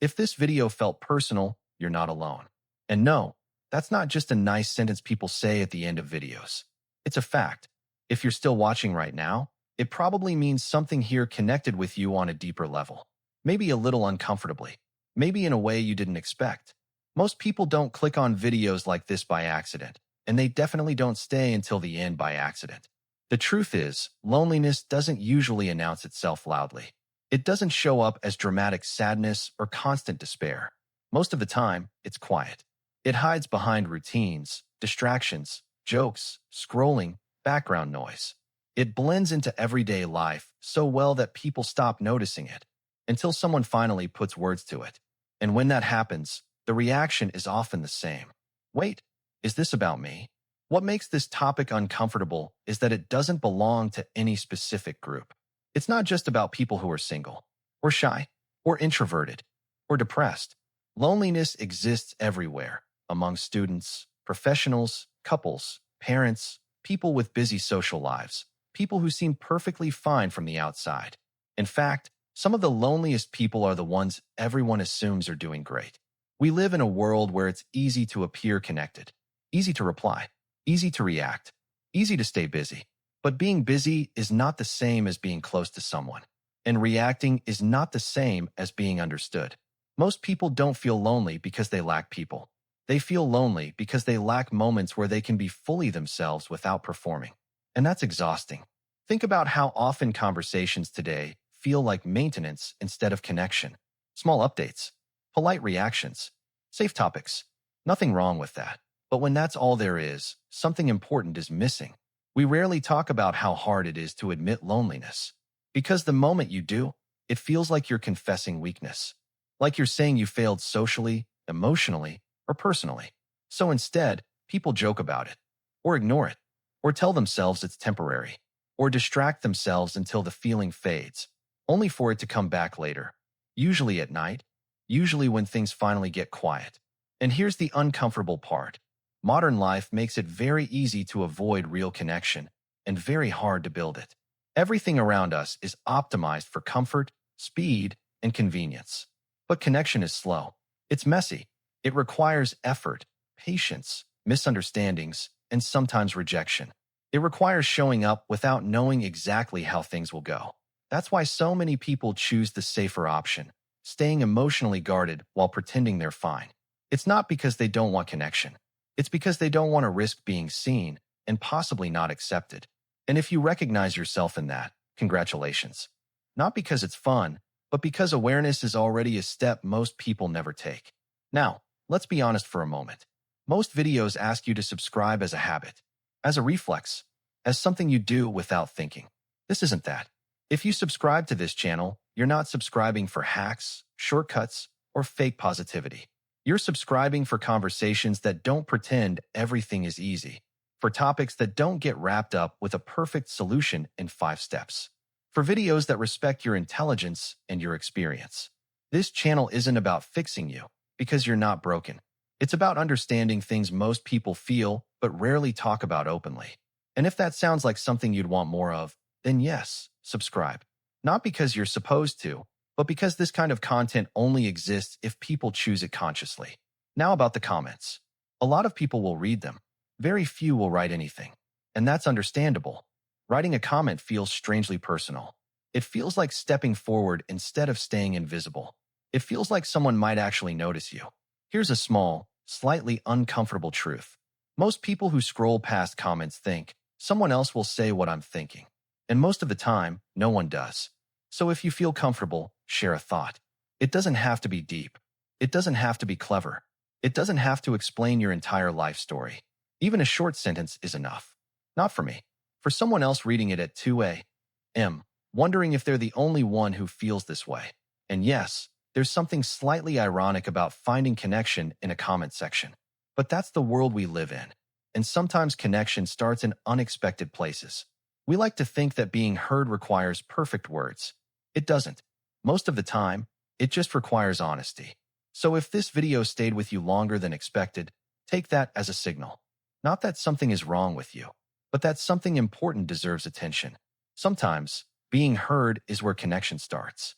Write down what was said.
If this video felt personal, you're not alone. And no, that's not just a nice sentence people say at the end of videos. It's a fact. If you're still watching right now, it probably means something here connected with you on a deeper level. Maybe a little uncomfortably. Maybe in a way you didn't expect. Most people don't click on videos like this by accident, and they definitely don't stay until the end by accident. The truth is, loneliness doesn't usually announce itself loudly. It doesn't show up as dramatic sadness or constant despair. Most of the time, it's quiet. It hides behind routines, distractions, jokes, scrolling, background noise. It blends into everyday life so well that people stop noticing it, until someone finally puts words to it. And when that happens, the reaction is often the same. Wait, is this about me? What makes this topic uncomfortable is that it doesn't belong to any specific group. It's not just about people who are single, or shy, or introverted, or depressed. Loneliness exists everywhere, among students, professionals, couples, parents, people with busy social lives, people who seem perfectly fine from the outside. In fact, some of the loneliest people are the ones everyone assumes are doing great. We live in a world where it's easy to appear connected, easy to reply, easy to react, easy to stay busy. But being busy is not the same as being close to someone, and reacting is not the same as being understood. Most people don't feel lonely because they lack people. They feel lonely because they lack moments where they can be fully themselves without performing. And that's exhausting. Think about how often conversations today feel like maintenance instead of connection. Small updates, polite reactions, safe topics. Nothing wrong with that. But when that's all there is, something important is missing. We rarely talk about how hard it is to admit loneliness. Because the moment you do, it feels like you're confessing weakness. Like you're saying you failed socially, emotionally, or personally. So instead, people joke about it, or ignore it, or tell themselves it's temporary, or distract themselves until the feeling fades, only for it to come back later. Usually at night, usually when things finally get quiet. And here's the uncomfortable part. Modern life makes it very easy to avoid real connection and very hard to build it. Everything around us is optimized for comfort, speed, and convenience. But connection is slow. It's messy. It requires effort, patience, misunderstandings, and sometimes rejection. It requires showing up without knowing exactly how things will go. That's why so many people choose the safer option, staying emotionally guarded while pretending they're fine. It's not because they don't want connection. It's because they don't want to risk being seen and possibly not accepted. And if you recognize yourself in that, congratulations. Not because it's fun, but because awareness is already a step most people never take. Now, let's be honest for a moment. Most videos ask you to subscribe as a habit, as a reflex, as something you do without thinking. This isn't that. If you subscribe to this channel, you're not subscribing for hacks, shortcuts, or fake positivity. You're subscribing for conversations that don't pretend everything is easy, for topics that don't get wrapped up with a perfect solution in 5 steps, for videos that respect your intelligence and your experience. This channel isn't about fixing you, because you're not broken. It's about understanding things most people feel but rarely talk about openly. And if that sounds like something you'd want more of, then yes, subscribe. Not because you're supposed to, but because this kind of content only exists if people choose it consciously. Now about the comments. A lot of people will read them. Very few will write anything. And that's understandable. Writing a comment feels strangely personal. It feels like stepping forward instead of staying invisible. It feels like someone might actually notice you. Here's a small, slightly uncomfortable truth. Most people who scroll past comments think, someone else will say what I'm thinking. And most of the time, no one does. So if you feel comfortable, share a thought. It doesn't have to be deep. It doesn't have to be clever. It doesn't have to explain your entire life story. Even a short sentence is enough. Not for me. For someone else reading it at 2 a.m., wondering if they're the only one who feels this way. And yes, there's something slightly ironic about finding connection in a comment section. But that's the world we live in. And sometimes connection starts in unexpected places. We like to think that being heard requires perfect words. It doesn't. Most of the time, it just requires honesty. So if this video stayed with you longer than expected, take that as a signal. Not that something is wrong with you, but that something important deserves attention. Sometimes, being heard is where connection starts.